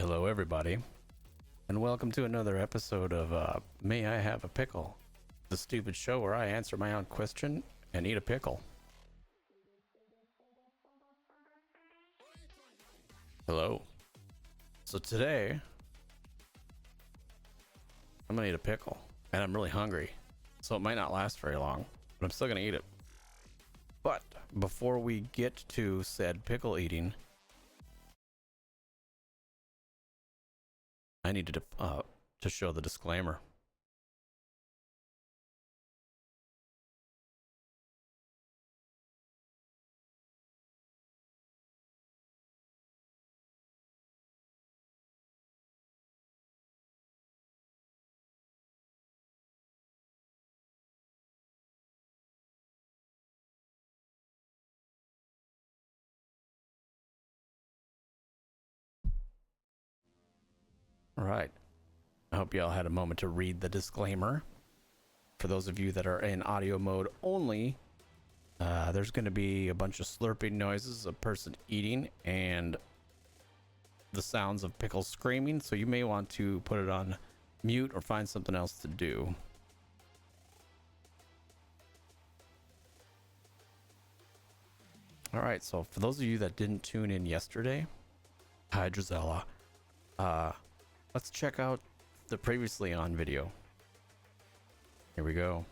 Hello, everybody, and welcome to another episode of May I Have a Pickle? The stupid show where I answer my own question and eat a pickle. Hello. So today, I'm gonna eat a pickle, and I'm really hungry, so it might not last very long, but I'm still gonna eat it. But before we get to said pickle eating, I needed to show the disclaimer. All right. I hope y'all had a moment to read the disclaimer. For those of you that are in audio mode only, there's going to be a bunch of slurping noises, a person eating, and the sounds of Pickles screaming, so you may want to put it on mute or find something else to do. All right, so for those of you that didn't tune in yesterday, hi Drizella, let's check out the previously on video. Here we go.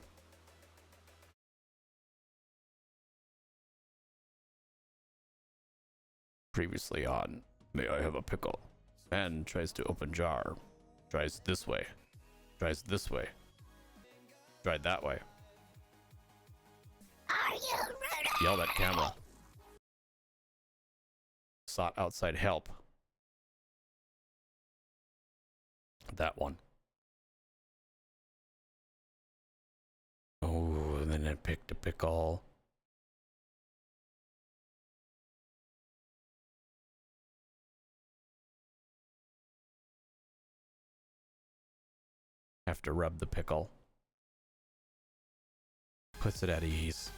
Previously on, may I have a pickle? Sven tries to open jar. Tries this way. Tries this way. Tried that way. Are you ready? Yelled at camera. Sought outside help. That one. Oh, and then it picked a pickle. Have to rub the pickle. Puts it at ease.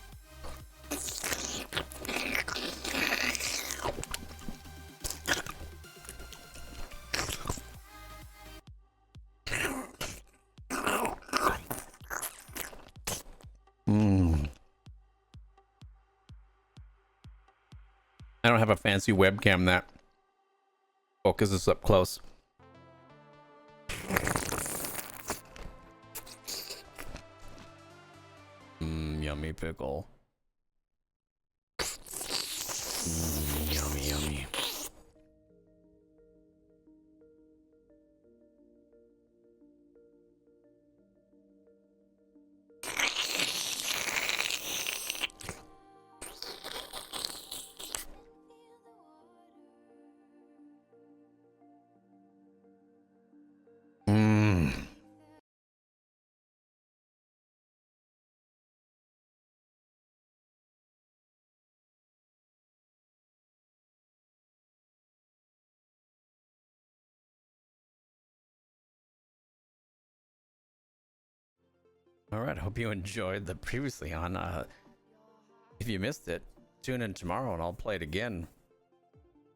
I don't have a fancy webcam that focuses up close. Yummy pickle. Yummy, yummy. All right, I hope you enjoyed the previously on. If you missed it, tune in tomorrow and I'll play it again.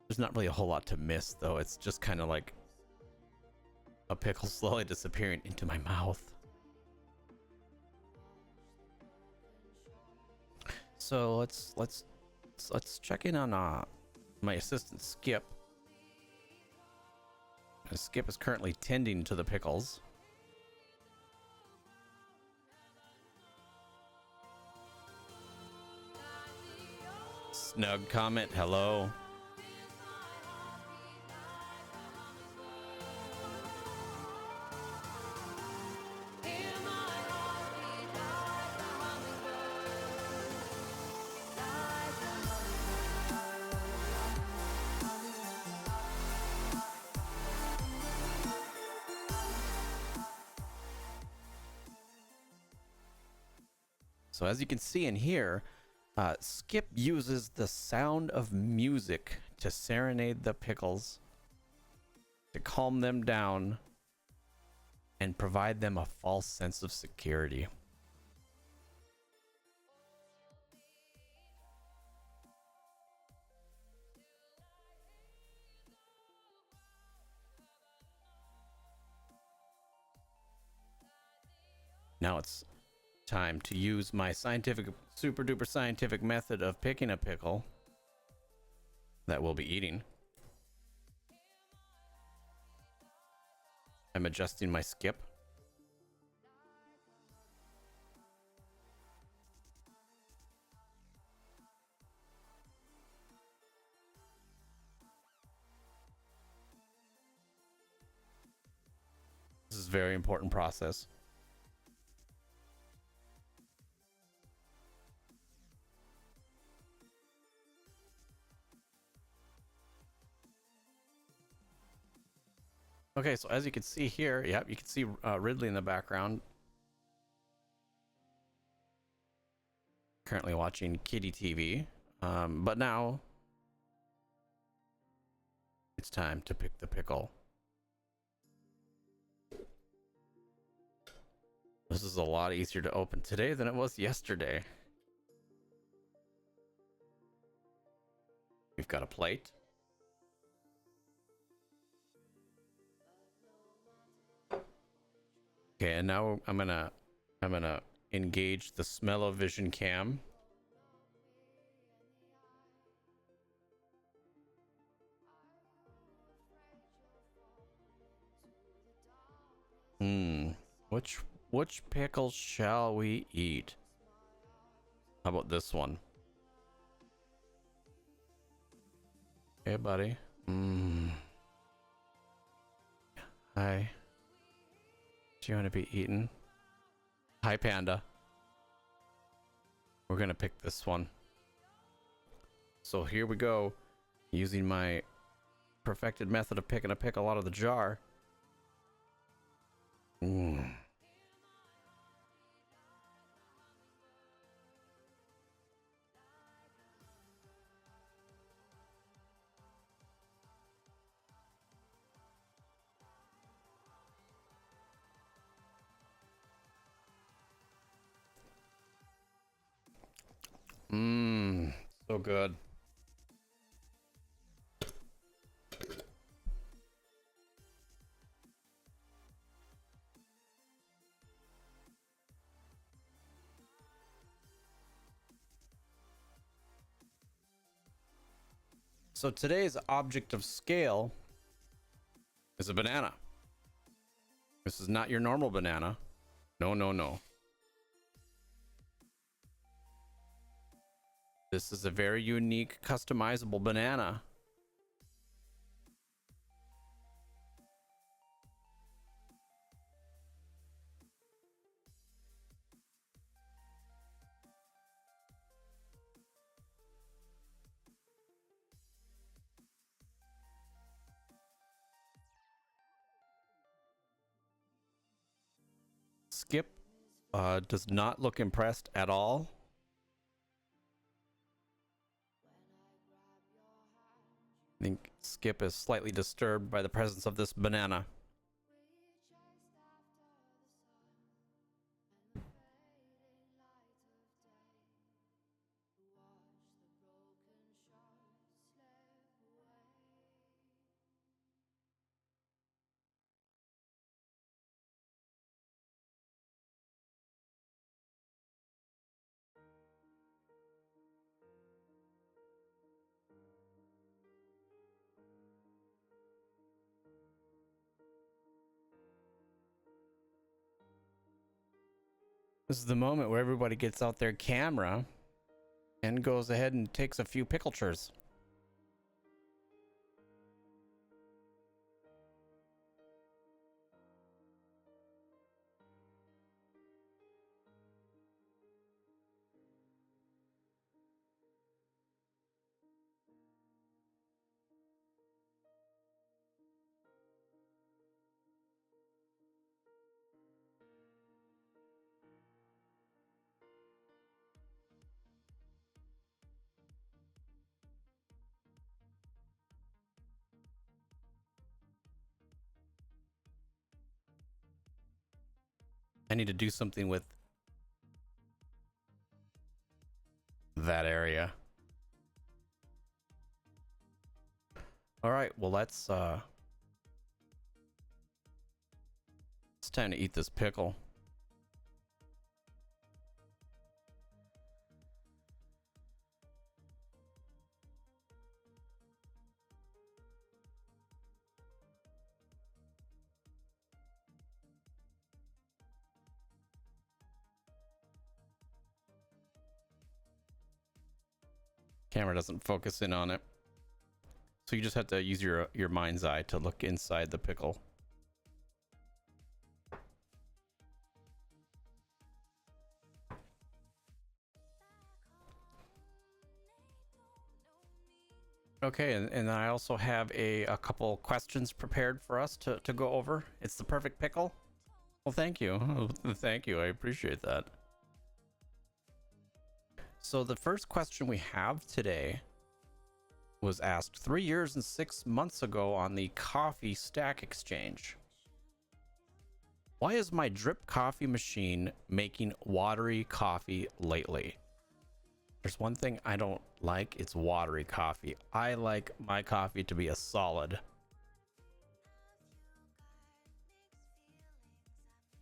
There's not really a whole lot to miss, though. It's just kind of like a pickle slowly disappearing into my mouth. So let's check in on my assistant Skip. Skip is currently tending to the pickles. Snug comment, hello. So as you can see in here, Skip uses the sound of music to serenade the pickles, to calm them down, and provide them a false sense of security. Now it's time to use my scientific, super duper scientific method of picking a pickle that we'll be eating. I'm adjusting my skip. This is a very important process. Okay, so as you can see here, yep, you can see Ridley in the background. Currently watching Kitty TV. But now it's time to pick the pickle. This is a lot easier to open today than it was yesterday. We've got a plate. Okay, and now I'm gonna engage the smell-o-vision cam. Which pickle shall we eat? How about this one? Hey, buddy. Hi. Do you want to be eaten? Hi, Panda. We're gonna pick this one. So here we go, using my perfected method of picking a pickle out of the jar. So good. So today's object of scale is a banana. This is not your normal banana. No, no, no. This is a very unique, customizable banana. Skip does not look impressed at all. I think Skip is slightly disturbed by the presence of this banana. This is the moment where everybody gets out their camera and goes ahead and takes a few picklechers. I need to do something with that area. All right, well, it's time to eat this pickle. Camera doesn't focus in on it. So you just have to use your mind's eye to look inside the pickle. Okay, and I also have a couple questions prepared for us to go over. It's the perfect pickle. Well, thank you. Thank you. I appreciate that. So the first question we have today was asked 3 years and 6 months ago on the Coffee Stack Exchange. Why is my drip coffee machine making watery coffee lately? There's one thing I don't like, it's watery coffee. I like my coffee to be a solid.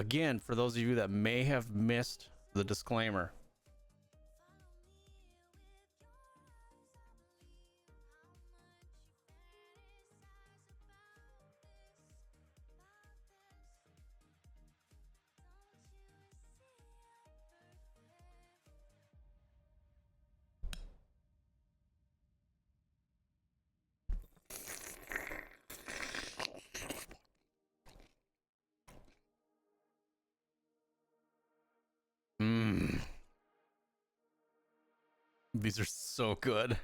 Again, for those of you that may have missed the disclaimer, these are so good.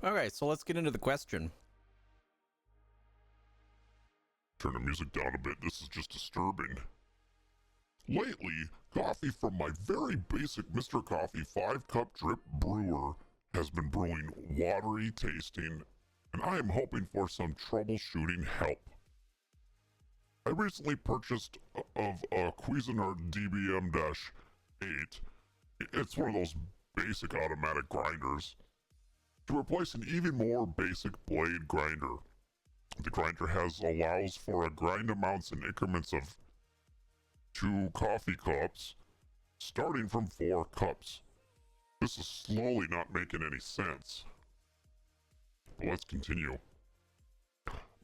Okay, so let's get into the question. Turn the music down a bit, this is just disturbing. Lately, coffee from my very basic Mr. Coffee 5-cup drip brewer has been brewing watery tasting, and I am hoping for some troubleshooting help. I recently purchased of a Cuisinart DBM-8. It's one of those basic automatic grinders to replace an even more basic blade grinder. The grinder allows for a grind amounts in increments of 2 coffee cups, starting from 4 cups. This is slowly not making any sense. But let's continue.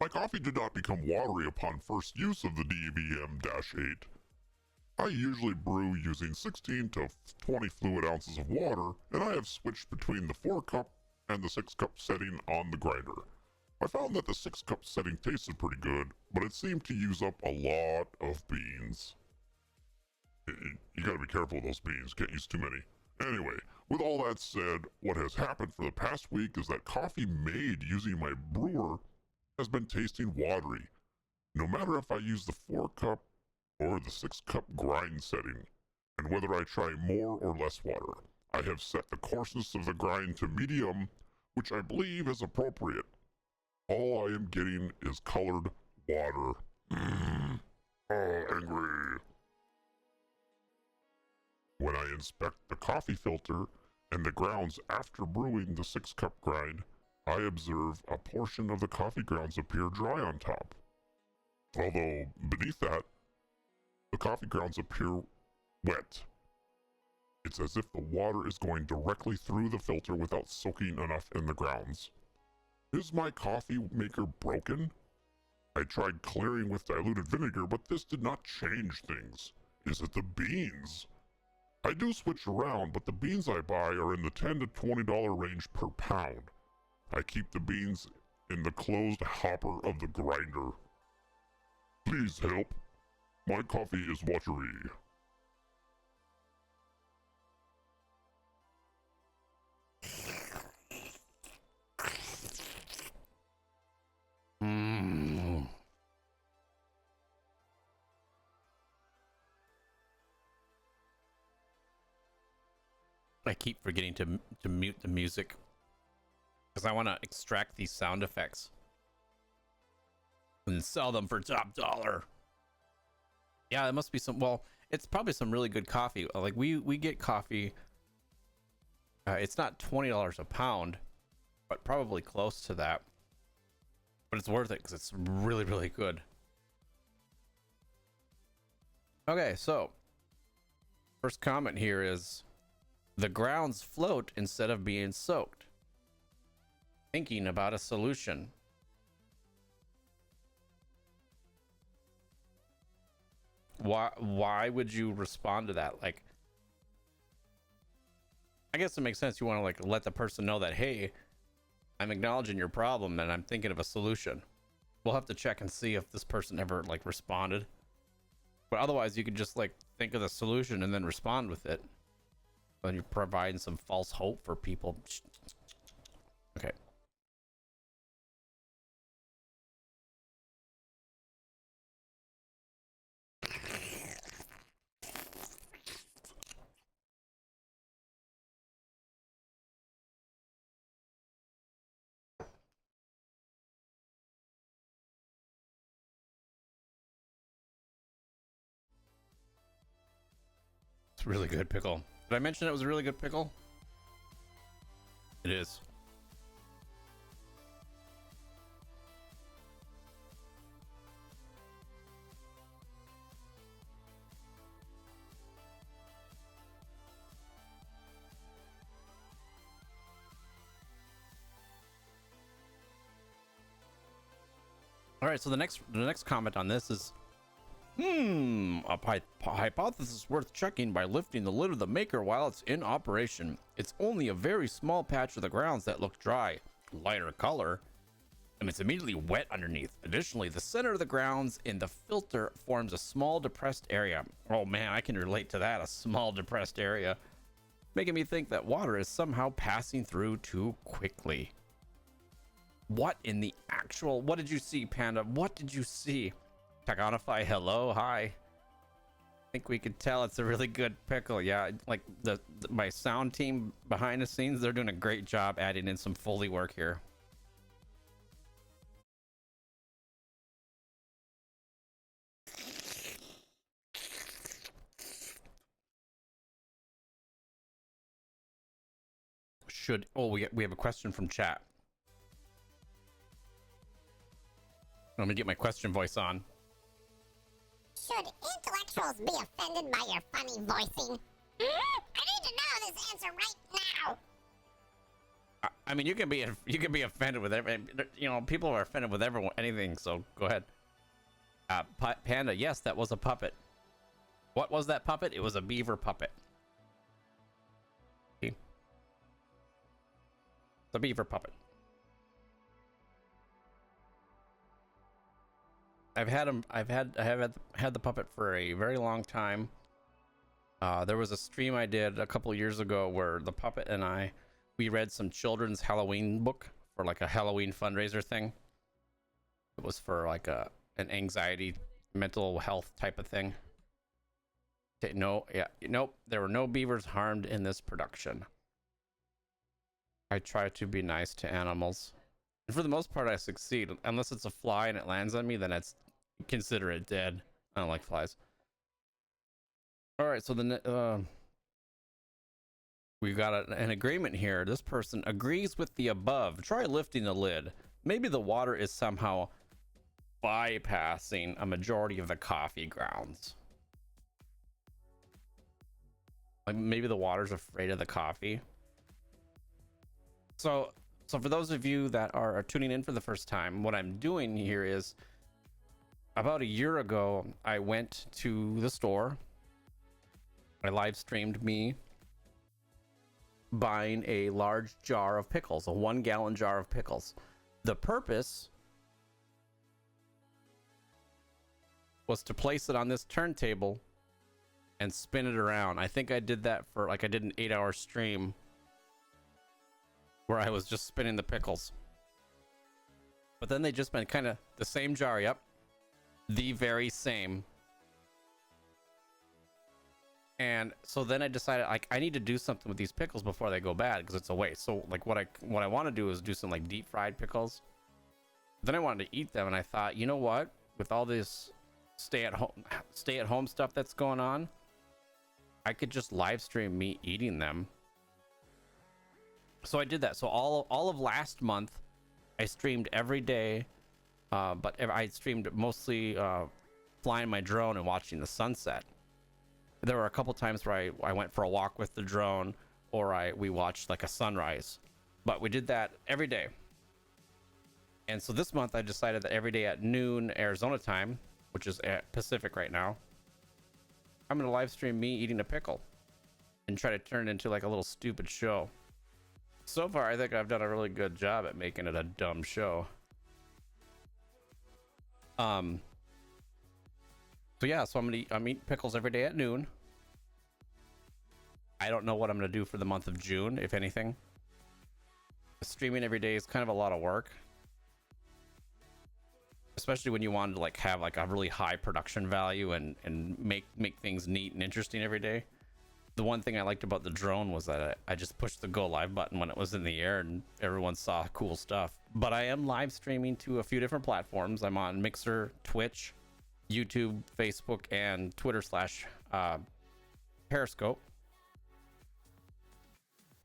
My coffee did not become watery upon first use of the DBM-8. I usually brew using 16 to 20 fluid ounces of water, and I have switched between the 4-cup and the 6-cup setting on the grinder. I found that the 6-cup setting tasted pretty good, but it seemed to use up a lot of beans. You gotta be careful with those beans, can't use too many. Anyway, with all that said, what has happened for the past week is that coffee made using my brewer has been tasting watery, no matter if I use the 4-cup or the 6-cup grind setting, and whether I try more or less water. I have set the coarseness of the grind to medium, which I believe is appropriate. All I am getting is colored water. Angry. When I inspect the coffee filter and the grounds after brewing the 6-cup grind, I observe a portion of the coffee grounds appear dry on top. Although beneath that, the coffee grounds appear wet. It's as if the water is going directly through the filter without soaking enough in the grounds. Is my coffee maker broken? I tried clearing with diluted vinegar, but this did not change things. Is it the beans? I do switch around, but the beans I buy are in the $10 to $20 range per pound. I keep the beans in the closed hopper of the grinder. Please help. My coffee is watery. I keep forgetting to mute the music because I want to extract these sound effects and sell them for top dollar. Yeah, it must be some. Well, it's probably some really good coffee. Like we get coffee. It's not $20 a pound, but probably close to that. But it's worth it because it's really, really good. Okay, so first comment here is the grounds float instead of being soaked. Thinking about a solution. Why would you respond to that? Like, I guess it makes sense. You want to like let the person know that, hey, I'm acknowledging your problem and I'm thinking of a solution. We'll have to check and see if this person ever like responded. But otherwise, you could just like think of the solution and then respond with it. Then you're providing some false hope for people. Okay. It's really good pickle. Did I mention it was a really good pickle? It is. All right, so the next comment on this is, a hypothesis worth checking by lifting the lid of the maker while it's in operation. It's only a very small patch of the grounds that look dry, lighter color, and it's immediately wet underneath. Additionally, the center of the grounds in the filter forms a small depressed area. Oh man, I can relate to that, a small depressed area, making me think that water is somehow passing through too quickly. What in the actual, what did you see, Panda? What did you see? Tagonify, hello, hi. I think we could tell it's a really good pickle. Yeah, like my sound team behind the scenes, they're doing a great job adding in some Foley work here. We have a question from chat. Let me get my question voice on. Should intellectuals be offended by your funny voicing? I need to know this answer right now. I mean, you can be offended with everything. You know, people are offended with anything. So go ahead. Panda, yes, that was a puppet. What was that puppet? It was a beaver puppet. See? The beaver puppet. I have had the puppet for a very long time. There was a stream I did a couple years ago where the puppet and we read some children's Halloween book for like a Halloween fundraiser thing. It was for like an anxiety, mental health type of thing. Nope. There were no beavers harmed in this production. I try to be nice to animals, and for the most part, I succeed. Unless it's a fly and it lands on me, then it's consider it dead. I don't like flies. All right, so we got an agreement here. This person agrees with the above. Try lifting the lid. Maybe the water is somehow bypassing a majority of the coffee grounds. Like maybe the water's afraid of the coffee. So for those of you that are tuning in for the first time, what I'm doing here is, about a year ago, I went to the store. I live streamed me buying a large jar of pickles, a 1-gallon jar of pickles. The purpose was to place it on this turntable and spin it around. I think I did that for I did an 8-hour stream where I was just spinning the pickles. But then they just been kind of the same jar. Yep. The very same. And so then I decided I need to do something with these pickles before they go bad, because it's a waste. So like what I want to do is do some like deep fried pickles. Then I wanted to eat them, and I thought, you know what? With all this stay at home stuff that's going on, I could just live stream me eating them. So I did that. So all of last month, I streamed every day, but I streamed mostly flying my drone and watching the sunset. There were a couple times where I went for a walk with the drone, or we watched like a sunrise, but we did that every day. And so this month I decided that every day at noon Arizona time, which is at Pacific right now, I'm gonna live stream me eating a pickle. and try to turn it into like a little stupid show. So far, I think I've done a really good job at making it a dumb show. So yeah, so I'm eating pickles every day at noon. I don't know what I'm gonna do for the month of June, if anything. Streaming every day is kind of a lot of work, especially when you want to like have like a really high production value and make things neat and interesting every day. The one thing I liked about the drone was that I just pushed the go live button when it was in the air and everyone saw cool stuff. But I am live streaming to a few different platforms. I'm on Mixer, Twitch, YouTube, Facebook, and Twitter / Periscope.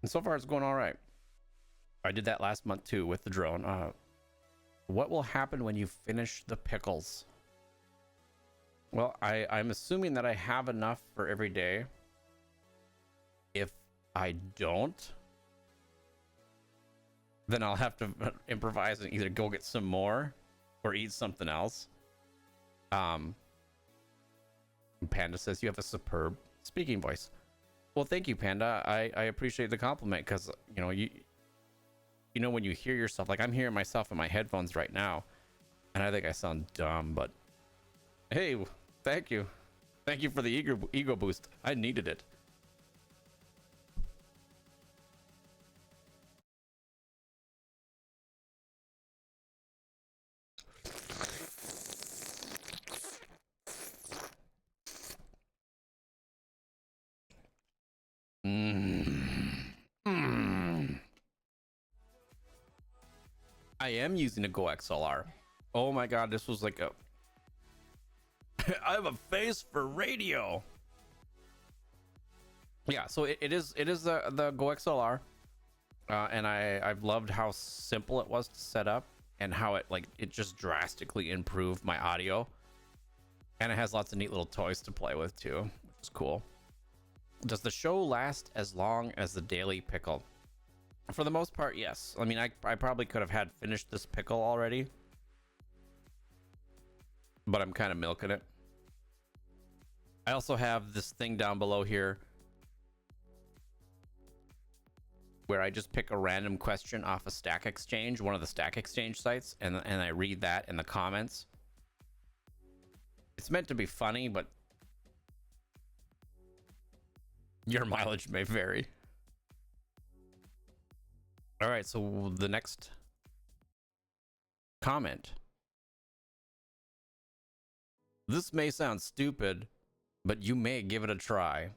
And so far it's going all right. I did that last month too with the drone. What will happen when you finish the pickles? Well, I'm assuming that I have enough for every day. If I don't, then I'll have to improvise and either go get some more or eat something else. Panda says you have a superb speaking voice. Well, thank you, Panda. I appreciate the compliment, because you know when you hear yourself, like I'm hearing myself in my headphones right now, and I think I sound dumb, but hey, thank you for the ego boost. I needed it. I am using a Go XLR. Oh my god, this was like a I have a face for radio. Yeah, so it is the Go XLR, and I've loved how simple it was to set up and how it just drastically improved my audio, and it has lots of neat little toys to play with too, which is cool. Does the show last as long as the daily pickle? For the most part, yes. I mean, I probably could have had finished this pickle already, but I'm kind of milking it. I also have this thing down below here where I just pick a random question off a Stack Exchange, one of the Stack Exchange sites, and I read that in the comments. It's meant to be funny, but your mileage may vary. All right, so the next comment. This may sound stupid, but you may give it a try.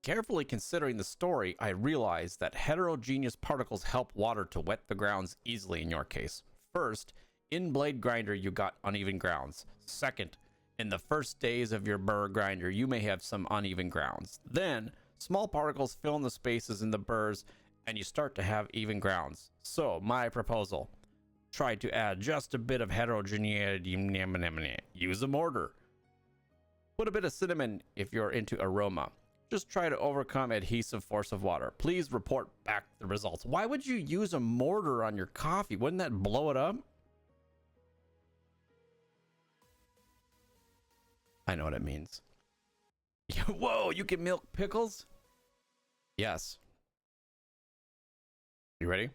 Carefully considering the story, I realized that heterogeneous particles help water to wet the grounds easily in your case. First, in Blade Grinder, you got uneven grounds. Second, in the first days of your burr grinder, you may have some uneven grounds. Then, small particles fill in the spaces in the burrs, and you start to have even grounds. So, my proposal: try to add just a bit of heterogeneity. Use a mortar. Put a bit of cinnamon if you're into aroma. Just try to overcome adhesive force of water. Please report back the results. Why would you use a mortar on your coffee? Wouldn't that blow it up? I know what it means. Whoa, you can milk pickles? Yes. You ready?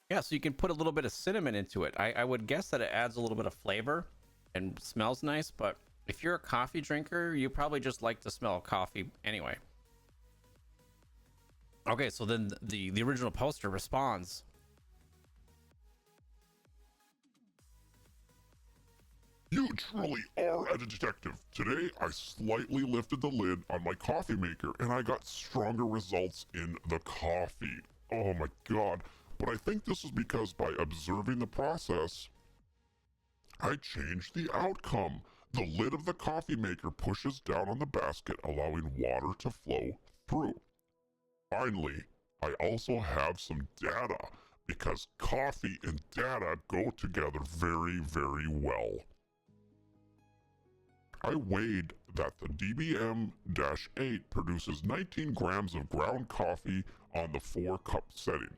Yeah, so you can put a little bit of cinnamon into it. I would guess that it adds a little bit of flavor and smells nice, but if you're a coffee drinker, you probably just like to smell coffee anyway. Okay, so then the original poster responds. You truly are a detective. Today, I slightly lifted the lid on my coffee maker and I got stronger results in the coffee. Oh my god. But I think this is because by observing the process, I changed the outcome. The lid of the coffee maker pushes down on the basket, allowing water to flow through. Finally, I also have some data, because coffee and data go together very, very well. I weighed that the DBM-8 produces 19 grams of ground coffee on the 4-cup setting.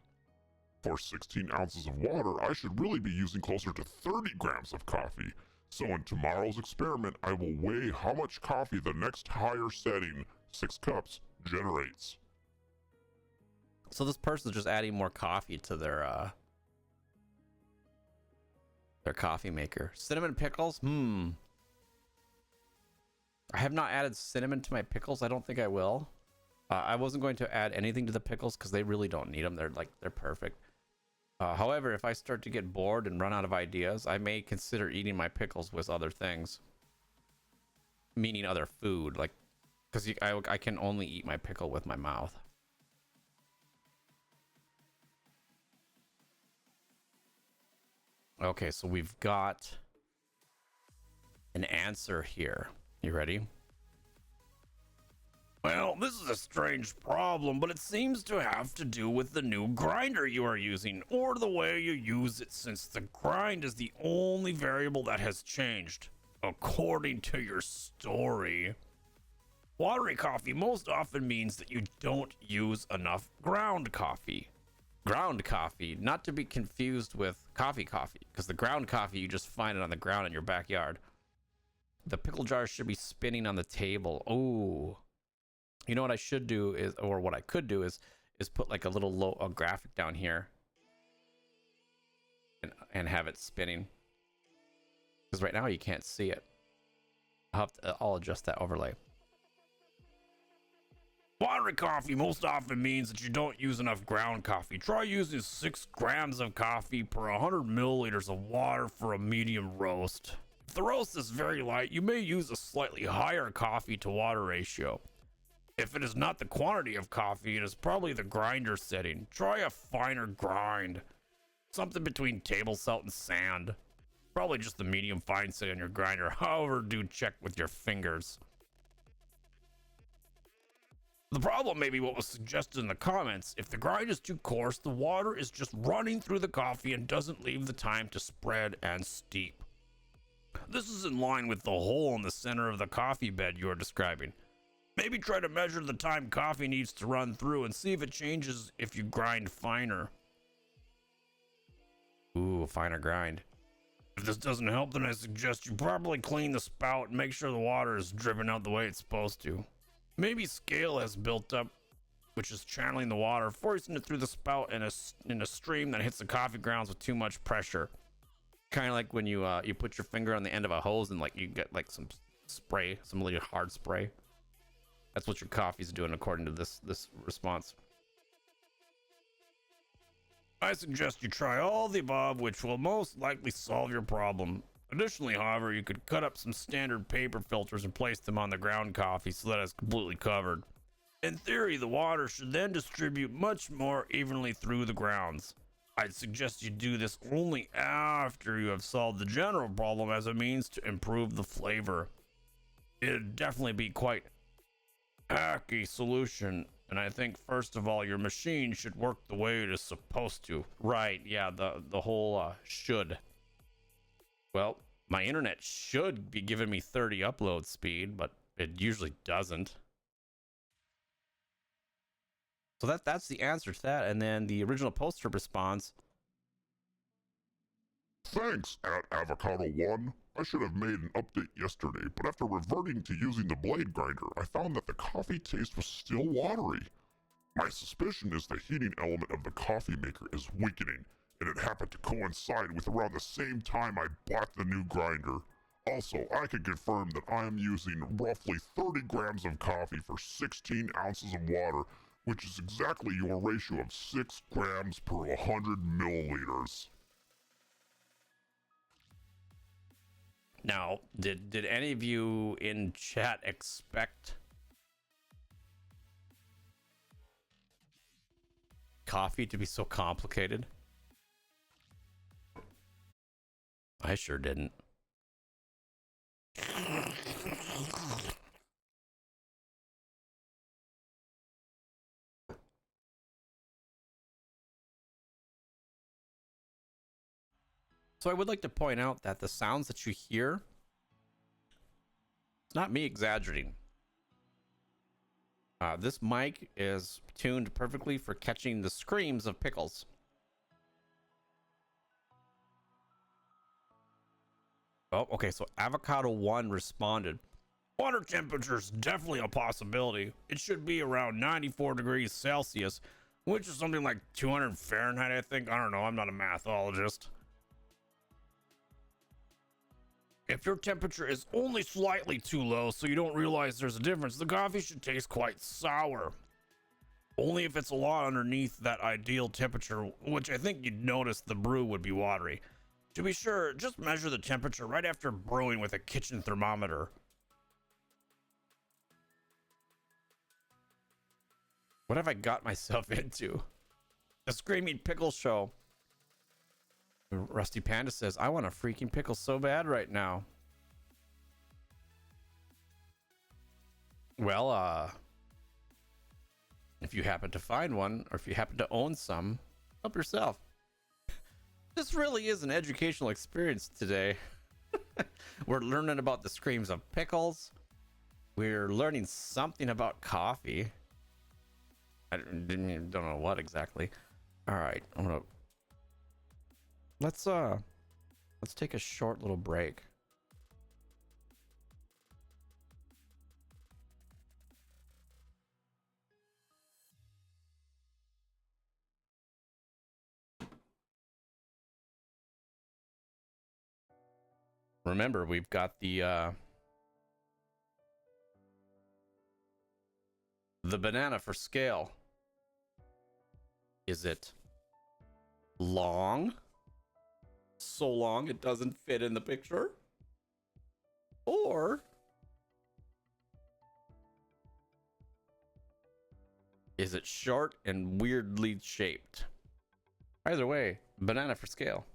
For 16 ounces of water, I should really be using closer to 30 grams of coffee. So in tomorrow's experiment, I will weigh how much coffee the next higher setting, 6 cups, generates. So this person's just adding more coffee to their coffee maker. Cinnamon pickles? I have not added cinnamon to my pickles. I don't think I will. I wasn't going to add anything to the pickles because they really don't need them. They're perfect. However, if I start to get bored and run out of ideas, I may consider eating my pickles with other things. Meaning other food, like, because I can only eat my pickle with my mouth. Okay, so we've got an answer here. You ready? Well, this is a strange problem, but it seems to have to do with the new grinder you are using, or the way you use it, since the grind is the only variable that has changed. According to your story, watery coffee most often means that you don't use enough ground coffee. Ground coffee, not to be confused with coffee, because the ground coffee, you just find it on the ground in your backyard. The pickle jar should be spinning on the table. Oh, you know what I should do is, or what I could do is put like a little graphic down here and have it spinning. Because right now you can't see it. I'll adjust that overlay. Watery coffee most often means that you don't use enough ground coffee. Try using 6 grams of coffee per 100 milliliters of water for a medium roast. If the roast is very light, you may use a slightly higher coffee to water ratio. If it is not the quantity of coffee, it is probably the grinder setting. Try a finer grind. Something between table salt and sand. Probably just the medium fine setting on your grinder. However, do check with your fingers. The problem may be what was suggested in the comments. If the grind is too coarse, the water is just running through the coffee and doesn't leave the time to spread and steep. This is in line with the hole in the center of the coffee bed you are describing. Maybe try to measure the time coffee needs to run through and see if it changes if you grind finer. Ooh, a finer grind. If this doesn't help, then I suggest you properly clean the spout and make sure the water is dripping out the way it's supposed to. Maybe scale has built up, which is channeling the water, forcing it through the spout in a stream that hits the coffee grounds with too much pressure. Kind of like when you put your finger on the end of a hose and like you get like some spray, some really hard spray. That's what your coffee's doing according to this response. I suggest you try all the above, which will most likely solve your problem. Additionally, however, you could cut up some standard paper filters and place them on the ground coffee so that it's completely covered. In theory, the water should then distribute much more evenly through the grounds. I'd suggest you do this only after you have solved the general problem as a means to improve the flavor. It'd definitely be quite hacky solution, and I think first of all your machine should work the way it is supposed to. Right, yeah, the whole should. Well, my internet should be giving me 30 upload speed, but it usually doesn't. So that's the answer to that. And then the original poster response. Thanks, @Avocado1. I should have made an update yesterday, but after reverting to using the blade grinder, I found that the coffee taste was still watery. My suspicion is the heating element of the coffee maker is weakening, and it happened to coincide with around the same time I bought the new grinder. Also, I can confirm that I am using roughly 30 grams of coffee for 16 ounces of water, which is exactly your ratio of 6 grams per 100 milliliters. Now, did any of you in chat expect coffee to be so complicated? I sure didn't. So I would like to point out that the sounds that you hear It's not me exaggerating. This mic is tuned perfectly for catching the screams of Pickles. Oh, okay, so Avocado 1 responded. Water temperature is definitely a possibility. It should be around 94 degrees Celsius, which is something like 200 Fahrenheit, I think. I don't know, I'm not a mathologist. If your temperature is only slightly too low so you don't realize there's a difference, the coffee should taste quite sour. Only if it's a lot underneath that ideal temperature, which I think you'd notice the brew would be watery. To be sure, just measure the temperature right after brewing with a kitchen thermometer. What have I got myself into? The Screaming Pickle Show. Rusty Panda says, I want a freaking pickle so bad right now. Well, if you happen to find one, or if you happen to own some, help yourself. This really is an educational experience today. We're learning about the screams of pickles. We're learning something about coffee. I don't know what exactly. All right, let's take a short little break. Remember, we've got the banana for scale. Is it long? So long it doesn't fit in the picture? Or is it short and weirdly shaped? Either way, banana for scale.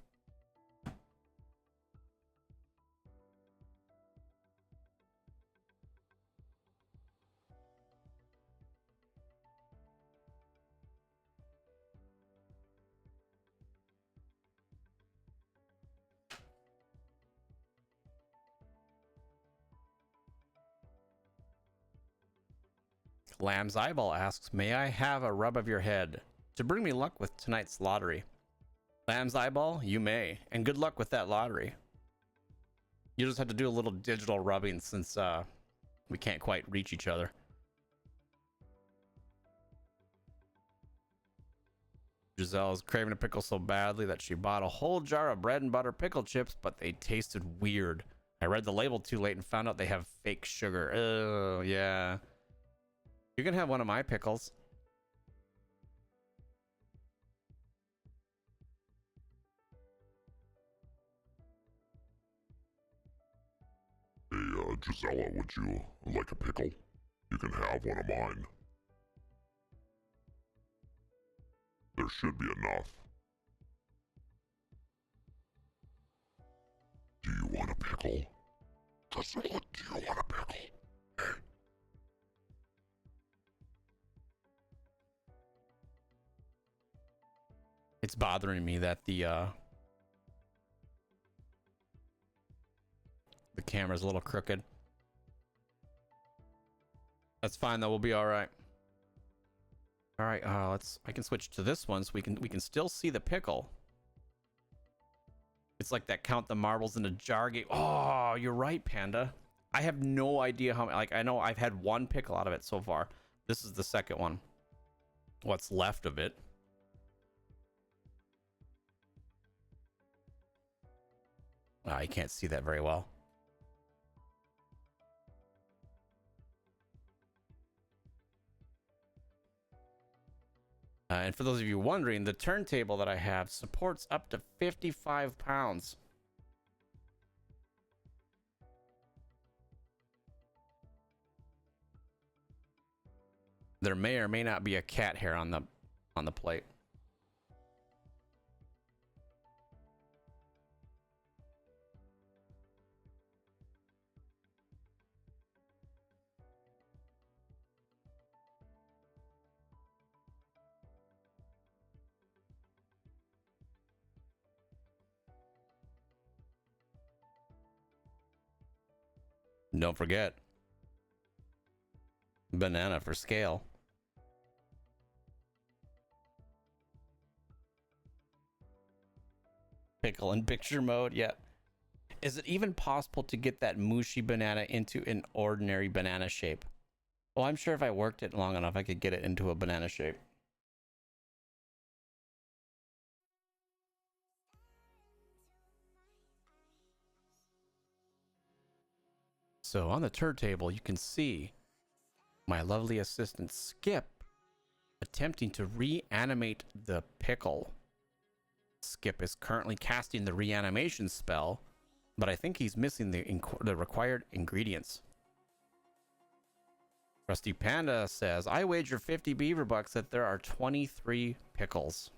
Lamb's Eyeball asks, may I have a rub of your head to bring me luck with tonight's lottery? Lamb's Eyeball, you may, and good luck with that lottery. You just have to do a little digital rubbing since we can't quite reach each other. Giselle is craving a pickle so badly that she bought a whole jar of bread and butter pickle chips, but they tasted weird. I read the label too late and found out they have fake sugar. Oh, yeah. You can have one of my pickles. Hey, Gisela, would you like a pickle? You can have one of mine. There should be enough. Do you want a pickle? Gisela, do you want a pickle? Hey. It's bothering me that the camera's a little crooked. That's fine though, we'll be all right. All right, I can switch to this one so we can still see the pickle. It's like that count the marbles in a jar game. Oh, you're right, Panda. I have no idea how, like, I know I've had one pickle out of it so far. This is the second one. What's left of it. You can't see that very well. And for those of you wondering, the turntable that I have supports up to 55 pounds. There may or may not be a cat hair on the plate. Don't forget, Banana for scale. Pickle in picture mode, yeah. Is it even possible to get that mushy banana into an ordinary banana shape? Well, I'm sure if I worked it long enough, I could get it into a banana shape. So on the turntable, you can see my lovely assistant Skip attempting to reanimate the pickle. Skip is currently casting the reanimation spell, but I think he's missing the required ingredients. Rusty Panda says, I wager 50 beaver bucks that there are 23 pickles.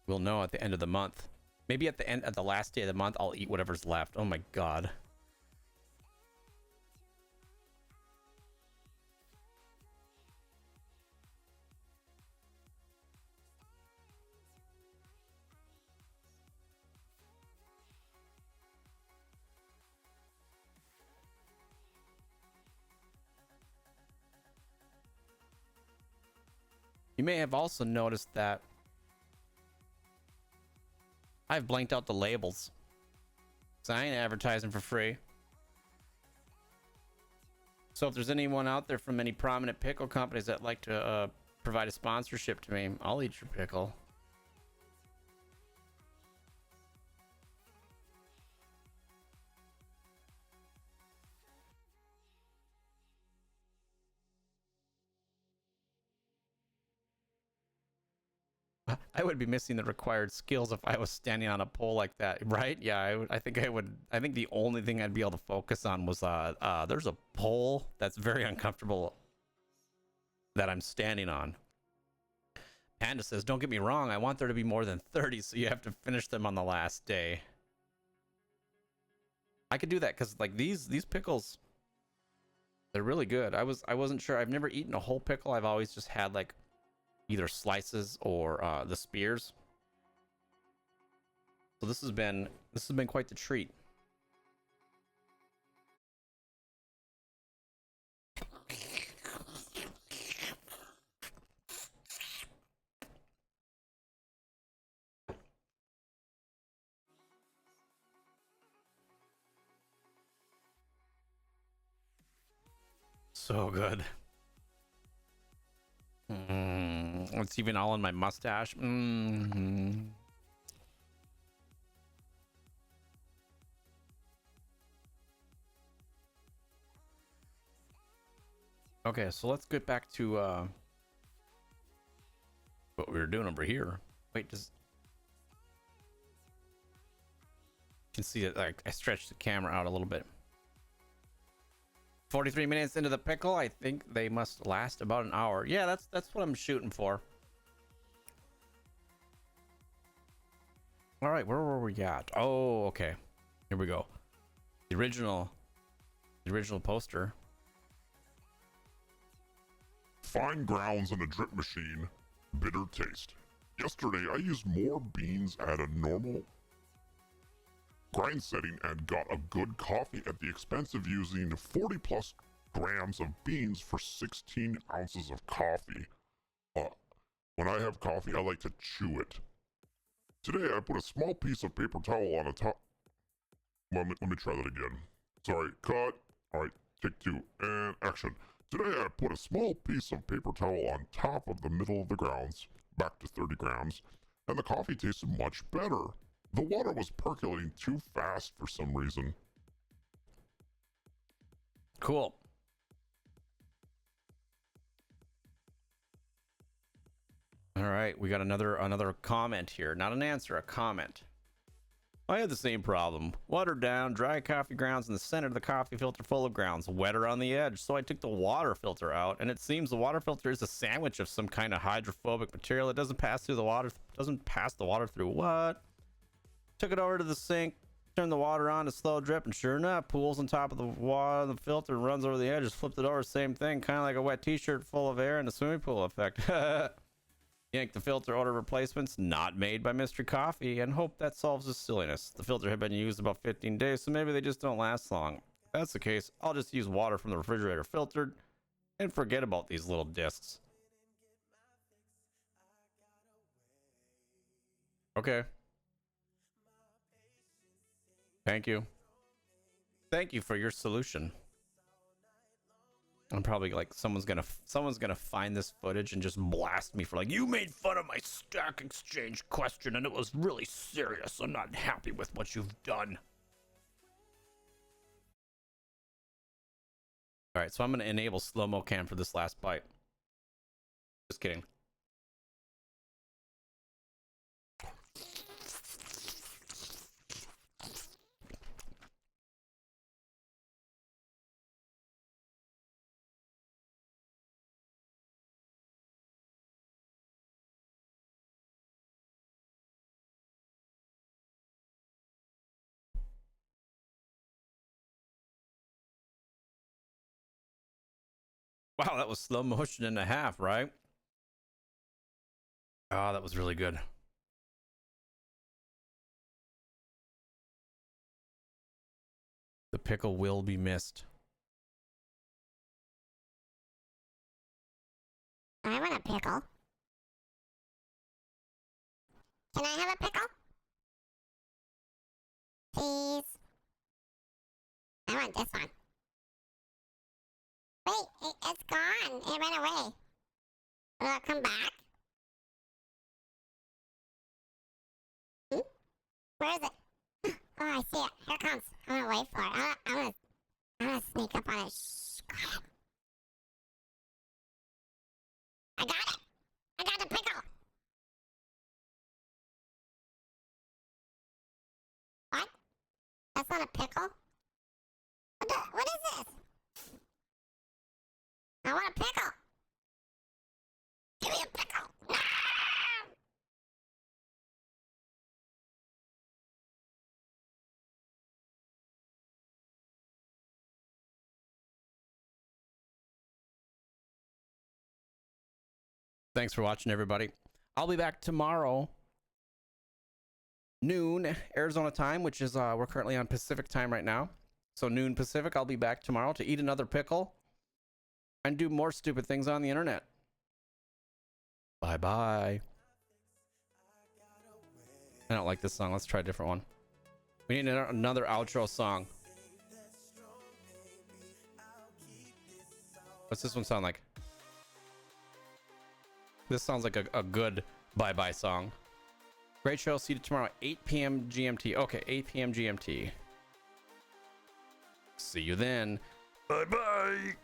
We'll know at the end of the month. Maybe at the last day of the month, I'll eat whatever's left. Oh my god. You may have also noticed that I've blanked out the labels. So I ain't advertising for free. So if there's anyone out there from any prominent pickle companies that like to provide a sponsorship to me, I'll eat your pickle. I would be missing the required skills if I was standing on a pole like that, right? Yeah, I think I would. I think the only thing I'd be able to focus on was there's a pole that's very uncomfortable that I'm standing on. Panda says, don't get me wrong, I want there to be more than 30, so you have to finish them on the last day. I could do that because like these pickles, they're really good. I wasn't sure. I've never eaten a whole pickle. I've always just had like either slices or the spears. So this has been quite the treat. So good. It's even all in my mustache. Okay, so let's get back to what we were doing over here. Wait, you can see it, like I stretched the camera out a little bit. 43 minutes into the pickle. I think they must last about an hour. Yeah, that's what I'm shooting for. All right, where were we at? Oh, okay. Here we go. The original poster. Fine grounds in a drip machine. Bitter taste. Yesterday, I used more beans at a normal grind setting and got a good coffee at the expense of using 40 plus grams of beans for 16 ounces of coffee. When I have coffee, I like to chew it. Today, I put a small piece of paper towel on a top. Let me try that again. Sorry, cut. All right, take two, and action. Today, I put a small piece of paper towel on top of the middle of the grounds, back to 30 grams, and the coffee tasted much better. The water was percolating too fast for some reason. Cool. All right, we got another comment here. Not an answer, a comment. I had the same problem. Watered down, dry coffee grounds in the center of the coffee filter full of grounds, wetter on the edge. So I took the water filter out, and it seems the water filter is a sandwich of some kind of hydrophobic material. It doesn't pass through the water. Doesn't pass the water through. What? Took it over to the sink, turned the water on to slow drip, and sure enough, pools on top of the water, the filter runs over the edge, just flipped it over, same thing, kind of like a wet t-shirt full of air in a swimming pool effect. Yank the filter, order replacements not made by Mr. Coffee, and hope that solves the silliness. The filter had been used about 15 days, so maybe they just don't last long. If that's the case, I'll just use water from the refrigerator filtered and forget about these little discs. Okay. Thank you. Thank you for your solution. I'm probably like someone's gonna find this footage and just blast me for like, you made fun of my Stack Exchange question and it was really serious. I'm not happy with what you've done. All right, so I'm gonna enable slow-mo cam for this last bite. Just kidding. Wow, that was slow motion and a half, right? Oh, that was really good. The pickle will be missed. I want a pickle. Can I have a pickle? Please. I want this one. Wait, it's gone. It ran away. Will it come back? Hmm? Where is it? Oh, I see it. Here it comes. I'm gonna wait for it. I'm gonna sneak up on it. Shh, quiet. I got it. I got the pickle. What? That's not a pickle? What is this? I want a pickle. Give me a pickle. No! Thanks for watching, everybody. I'll be back tomorrow, noon Arizona time, which is we're currently on Pacific time right now. So noon Pacific, I'll be back tomorrow to eat another pickle and do more stupid things on the internet. Bye bye. I don't like this song. Let's try a different one. We need another outro song. What's this one sound like? This sounds like a good bye-bye song. Great show. See you tomorrow at 8 p.m. GMT. Okay, 8 p.m. GMT. See you then. Bye-bye.